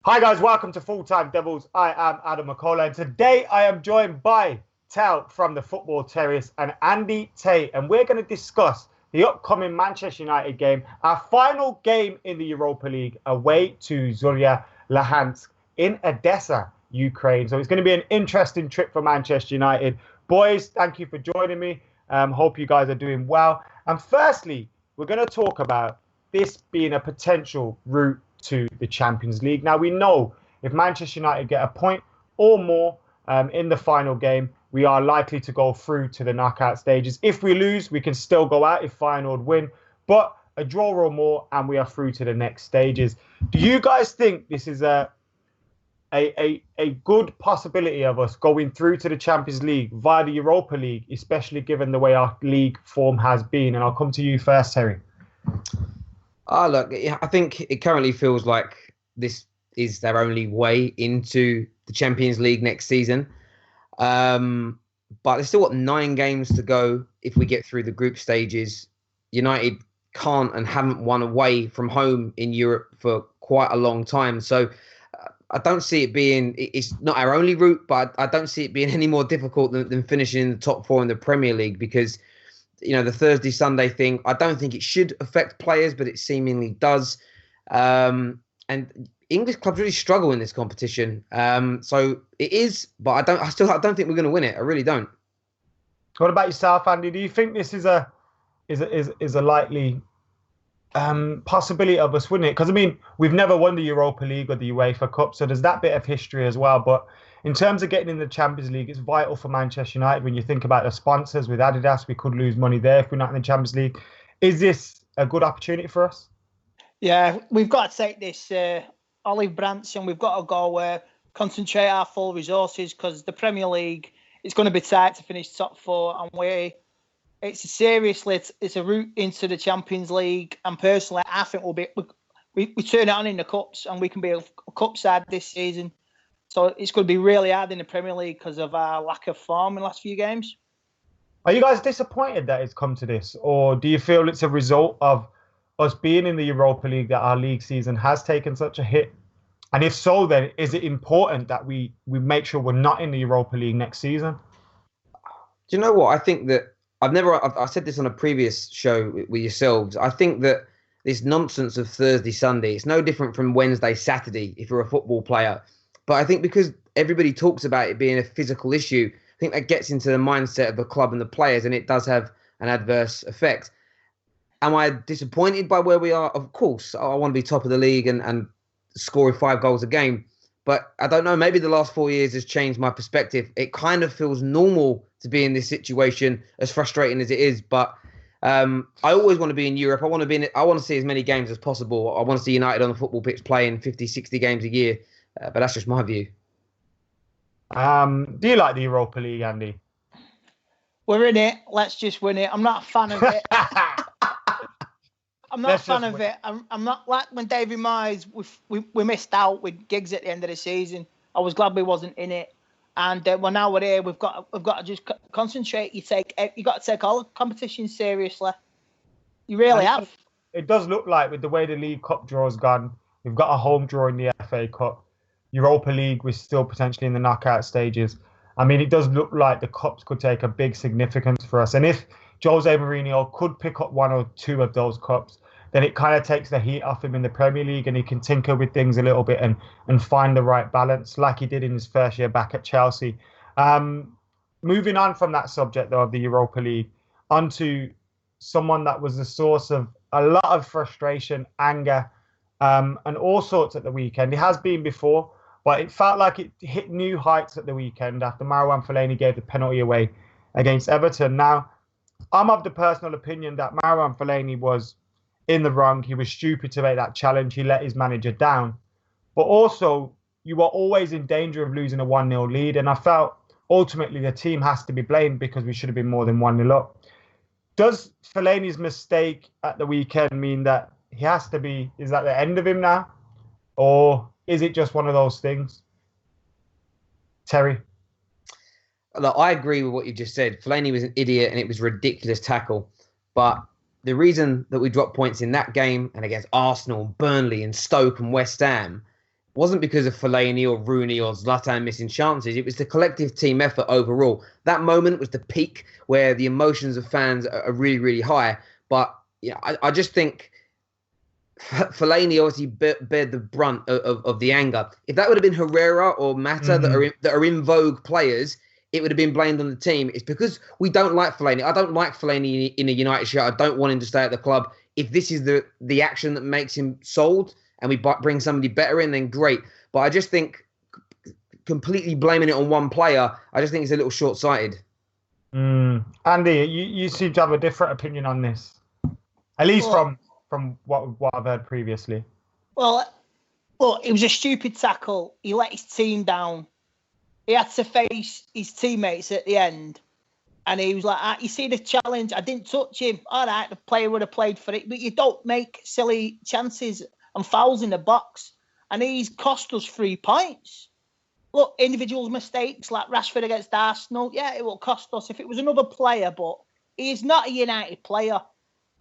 Hi guys, welcome to Full Time Devils. I am Adam McCullough, and today I am joined by Tel from the Football Terrace and Andy Tate, and we're going to discuss the upcoming Manchester United game, our final game in the Europa League, away to Zorya Luhansk in Odessa, Ukraine. So it's going to be an interesting trip for Manchester United. Boys, thank you for joining me. Hope you guys are doing well. And firstly, we're going to talk about this being a potential route to the Champions League. Now, we know if Manchester United get a point or more in the final game, we are likely to go through to the knockout stages. If we lose, we can still go out if Feyenoord win, but a draw or more and we are through to the next stages. Do you guys think this is a good possibility of us going through to the Champions League via the Europa League, especially given the way our league form has been? And I'll come to you first, Terry. Look, I think it currently feels like this is their only way into the Champions League next season. But they've still got 9 games to go if we get through the group stages. United can't and haven't won away from home in Europe for quite a long time. So I don't see it being, it's not our only route, but I don't see it being any more difficult than finishing in the top 4 in the Premier League because the Thursday, Sunday thing, I don't think it should affect players, but it seemingly does. And English clubs really struggle in this competition. So it is, but I don't think we're going to win it. I really don't. What about yourself, Andy? Do you think this is a likely possibility of us winning it? Because, I mean, we've never won the Europa League or the UEFA Cup, so there's that bit of history as well. But in terms of getting in the Champions League, it's vital for Manchester United. When you think about the sponsors with Adidas, we could lose money there if we're not in the Champions League. Is this a good opportunity for us? Yeah, we've got to take this olive branch and we've got to go concentrate our full resources because the Premier League, it's going to be tight to finish top 4. And it's a route into the Champions League. And personally, I think we turn it on in the Cups and we can be a Cup side this season. So it's going to be really hard in the Premier League because of our lack of form in the last few games. Are you guys disappointed that it's come to this? Or do you feel it's a result of us being in the Europa League that our league season has taken such a hit? And if so, then is it important that we make sure we're not in the Europa League next season? Do you know what? I think that I said this on a previous show with yourselves. I think that this nonsense of Thursday, Sunday, it's no different from Wednesday, Saturday if you're a football player. But I think because everybody talks about it being a physical issue, I think that gets into the mindset of the club and the players, and it does have an adverse effect. Am I disappointed by where we are? Of course, I want to be top of the league and scoring 5 goals a game. But I don't know, maybe the last 4 years has changed my perspective. It kind of feels normal to be in this situation, as frustrating as it is. But I always want to be in Europe. I want to see as many games as possible. I want to see United on the football pitch playing 50, 60 games a year. But that's just my view. Do you like the Europa League, Andy? We're in it. Let's just win it. I'm not a fan of it. I'm not a fan of it. I'm not like when David Moyes, we missed out with gigs at the end of the season. I was glad we wasn't in it. And now we're here. We've got to just concentrate. You got to take all competitions seriously. You really have. It does look like with the way the League Cup draw's gone, we've got a home draw in the FA Cup. Europa League, we're still potentially in the knockout stages. I mean, it does look like the Cups could take a big significance for us. And if Jose Mourinho could pick up 1 or 2 of those Cups, then it kind of takes the heat off him in the Premier League and he can tinker with things a little bit and find the right balance like he did in his first year back at Chelsea. Moving on from that subject, though, of the Europa League, onto someone that was the source of a lot of frustration, anger, and all sorts at the weekend. It has been before, but it felt like it hit new heights at the weekend after Fellaini gave the penalty away against Everton. Now, I'm of the personal opinion that Fellaini was in the wrong. He was stupid to make that challenge. He let his manager down. But also, you were always in danger of losing a 1-0 lead. And I felt ultimately the team has to be blamed because we should have been more than 1-0 up. Does Fellaini's mistake at the weekend mean that he has to be, is that the end of him now? Or is it just one of those things? Terry? Look, I agree with what you just said. Fellaini was an idiot and it was a ridiculous tackle. But the reason that we dropped points in that game and against Arsenal, Burnley and Stoke and West Ham wasn't because of Fellaini or Rooney or Zlatan missing chances. It was the collective team effort overall. That moment was the peak where the emotions of fans are really, really high. But I just think Fellaini obviously bared the brunt of the anger. If that would have been Herrera or Mata that are in vogue players, it would have been blamed on the team. It's because we don't like Fellaini. I don't like Fellaini in a United shirt. I don't want him to stay at the club. If this is the action that makes him sold and we bring somebody better in, then great. But I just think completely blaming it on one player, I just think it's a little short-sighted. Andy, you seem to have a different opinion on this, at least from what I've heard previously. Well, look, it was a stupid tackle. He let his team down. He had to face his teammates at the end. And he was like, you see the challenge? I didn't touch him. All right, the player would have played for it. But you don't make silly chances and fouls in the box. And he's cost us 3 points. Look, individual mistakes like Rashford against Arsenal, yeah, it will cost us if it was another player. But he is not a United player. I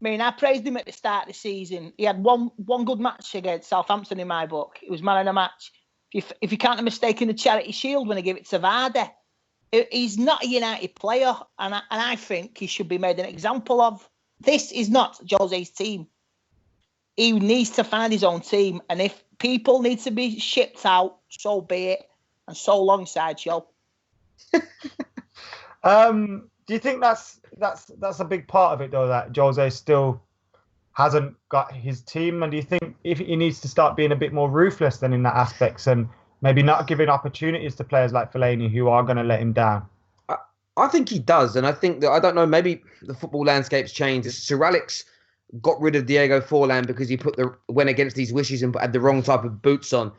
mean, I praised him at the start of the season. He had one good match against Southampton in my book. It was man of the match. If you can't mistake in the Charity Shield when I give it to Vardy, he's not a United player, and I think he should be made an example of. This is not Jose's team. He needs to find his own team, and if people need to be shipped out, so be it. And so long, Sideshow. Do you think that's a big part of it, though, that Jose still hasn't got his team? And do you think if he needs to start being a bit more ruthless than in that aspects and maybe not giving opportunities to players like Fellaini who are going to let him down? I think he does. And I think that, I don't know, maybe the football landscape's changed. Sir Alex got rid of Diego Forlan because he went against his wishes and had the wrong type of boots on.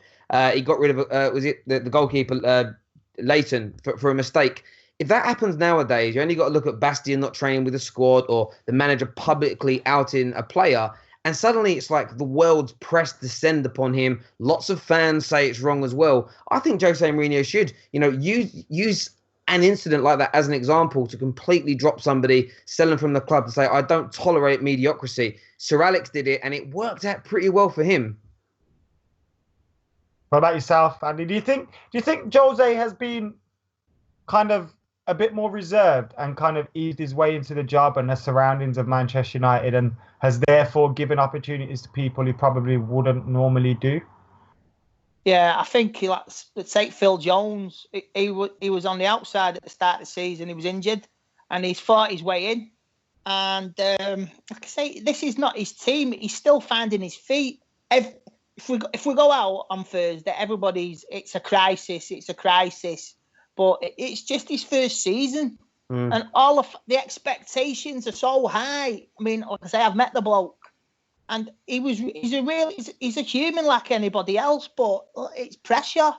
He got rid of, was it the goalkeeper, Leighton, for a mistake. If that happens nowadays, you only got to look at Bastian not training with the squad or the manager publicly outing a player, and suddenly it's like the world's press descend upon him. Lots of fans say it's wrong as well. I think Jose Mourinho should, use an incident like that as an example to completely drop somebody, sell them from the club, to say, I don't tolerate mediocrity. Sir Alex did it, and it worked out pretty well for him. What about yourself, Andy? Do you think Jose has been kind of a bit more reserved and kind of eased his way into the job and the surroundings of Manchester United, and has therefore given opportunities to people he probably wouldn't normally do? Yeah, I think let's take Phil Jones. He was on the outside at the start of the season. He was injured, and he's fought his way in. And like I say, this is not his team. He's still finding his feet. If we go out on Thursday, it's a crisis. But it's just his first season, and all of the expectations are so high. I mean, like I say, I've met the bloke, and he's a human like anybody else, but it's pressure,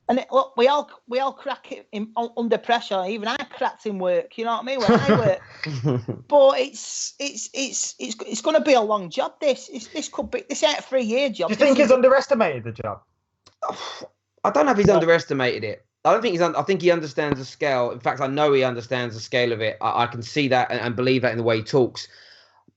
and look, we all crack it under pressure. Even I cracked in work. You know what I mean? When I work, but it's going to be a long job. This ain't a 3-year job. Do you think he's underestimated the job? I don't know if he's underestimated it. I don't think I think he understands the scale. In fact, I know he understands the scale of it. I can see that and believe that in the way he talks.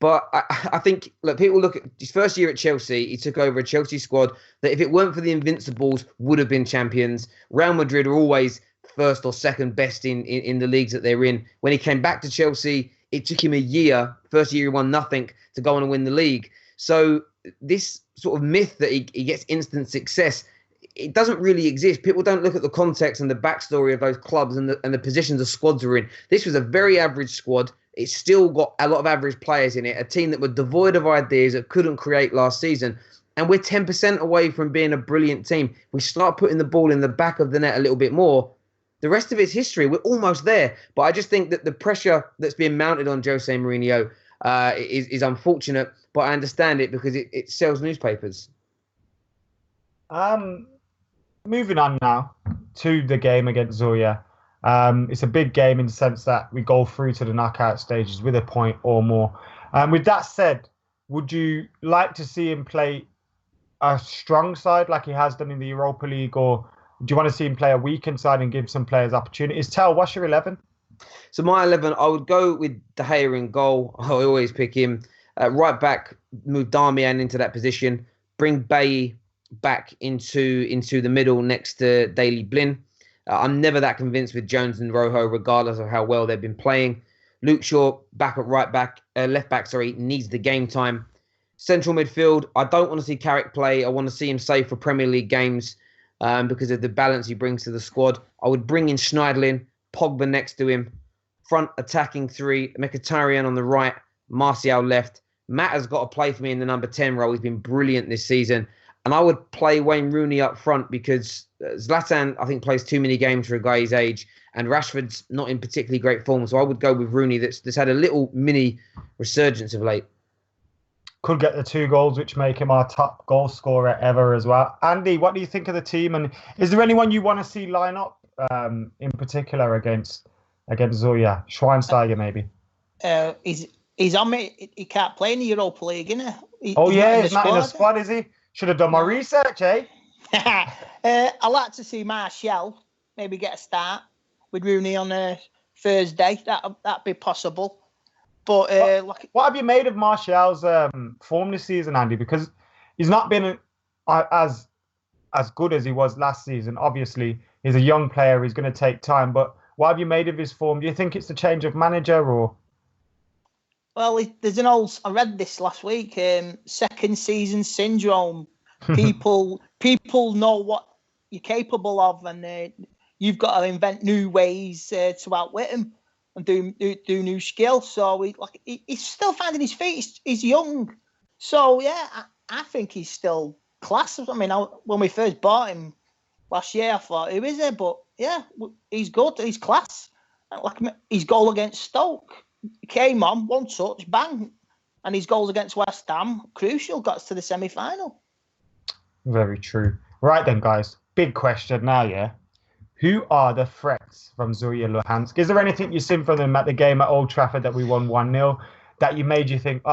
But I think, people look at his first year at Chelsea. He took over a Chelsea squad that, if it weren't for the Invincibles, would have been champions. Real Madrid are always first or second best in the leagues that they're in. When he came back to Chelsea, it took him a year. First year he won nothing to go on and win the league. So this sort of myth that he gets instant success, it doesn't really exist. People don't look at the context and the backstory of those clubs and the positions the squads are in. This was a very average squad. It's still got a lot of average players in it, a team that were devoid of ideas, that couldn't create last season. And we're 10% away from being a brilliant team. We start putting the ball in the back of the net a little bit more. The rest of it's history. We're almost there. But I just think that the pressure that's being mounted on Jose Mourinho is unfortunate, but I understand it because it sells newspapers. Moving on now to the game against Zorya. It's a big game in the sense that we go through to the knockout stages with a point or more. With that said, would you like to see him play a strong side like he has done in the Europa League, or do you want to see him play a weakened side and give some players opportunities? Tell, what's your 11? So my 11, I would go with De Gea in goal. I always pick him. Right back, move Darmian into that position. Bring Bailly back into the middle next to Daley Blin. I'm never that convinced with Jones and Rojo, regardless of how well they've been playing. Luke Shaw back at left back. Needs the game time. Central midfield. I don't want to see Carrick play. I want to see him save for Premier League games because of the balance he brings to the squad. I would bring in Schneiderlin, Pogba next to him, front attacking three, Mkhitaryan on the right, Martial left. Matt has got to play for me in the number 10 role. He's been brilliant this season. And I would play Wayne Rooney up front because Zlatan, I think, plays too many games for a guy his age. And Rashford's not in particularly great form. So I would go with Rooney that's had a little mini resurgence of late. Could get the 2 goals, which make him our top goal scorer ever as well. Andy, what do you think of the team? And is there anyone you want to see line up in particular against Zorya? Schweinsteiger, maybe? He's on me. He can't play in the Europa League, innit? He's not in the squad, is he? Should have done my research, eh? I'd like to see Martial maybe get a start with Rooney on Thursday. That'd be possible. But what have you made of Martial's form this season, Andy? Because he's not been as good as he was last season. Obviously, he's a young player. He's going to take time. But what have you made of his form? Do you think it's the change of manager or? Well, there's an old. I read this last week. Second season syndrome. People know what you're capable of, and you've got to invent new ways to outwit him and do new skills. So he's still finding his feet. He's young, so yeah, I think he's still class. I mean, when we first bought him last year, I thought, who is it? But yeah, he's good. He's class. Like his goal against Stoke. Came on, one touch, bang. And his goals against West Ham, crucial, got us to the semi-final. Very true. Right then, guys. Big question now, yeah? Who are the threats from Zorya Luhansk? Is there anything you've seen from them at the game at Old Trafford that we won 1-0 that you made you think,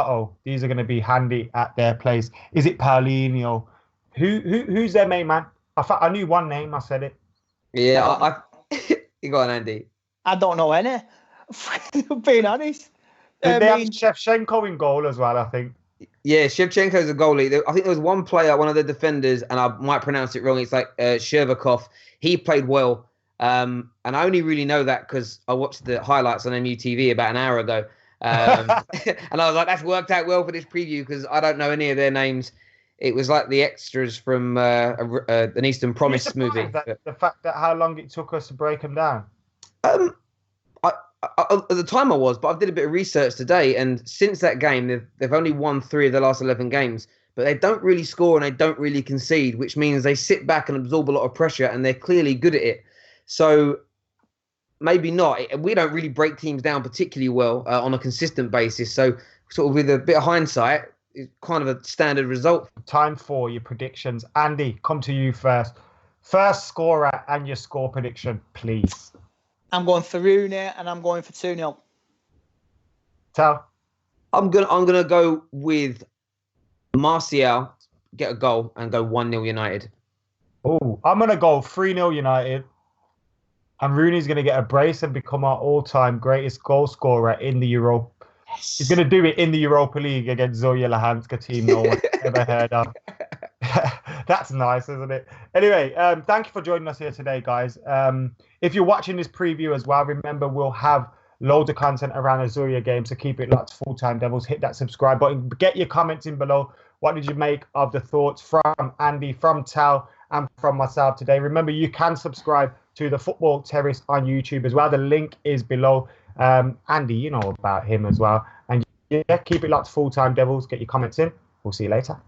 these are going to be handy at their place? Is it Paulinho? Who's their main man? I knew one name, I said it. Yeah, you got an Andy. I don't know any. Being honest. Did they have Shevchenko in goal as well, I think? Yeah, Shevchenko's a goalie. I think there was one player, one of the defenders, and I might pronounce it wrong. It's like Shervakov. He played well. And I only really know that because I watched the highlights on MUTV about an hour ago. And I was like, that's worked out well for this preview because I don't know any of their names. It was like the extras from an Eastern Promise movie. The fact that how long it took us to break them down? At the time I was, but I did a bit of research today, and since that game, they've only won 3 of the last 11 games, but they don't really score and they don't really concede, which means they sit back and absorb a lot of pressure, and they're clearly good at it. So maybe not. We don't really break teams down particularly well on a consistent basis. So sort of with a bit of hindsight, it's kind of a standard result. Time for your predictions. Andy, come to you first. First scorer and your score prediction, please. I'm going for Rooney and I'm going for 2-0. Tal? I'm gonna go with Martial, get a goal, and go 1-0 United. Oh, I'm gonna go 3-0 United. And Rooney's gonna get a brace and become our all-time greatest goal scorer in the Europa. Yes. He's gonna do it in the Europa League against Zorya Luhansk, a team no one's ever heard of. That's nice, isn't it? Anyway, thank you for joining us here today, guys. If you're watching this preview as well, remember we'll have loads of content around the Zorya game, so keep it locked. Full Time Devils, hit that subscribe button. Get your comments in below. What did you make of the thoughts from Andy, from Tal, and from myself today? Remember, you can subscribe to the Football Terrace on YouTube as well. The link is below. Andy, you know about him as well. And yeah, keep it locked. Full Time Devils. Get your comments in. We'll see you later.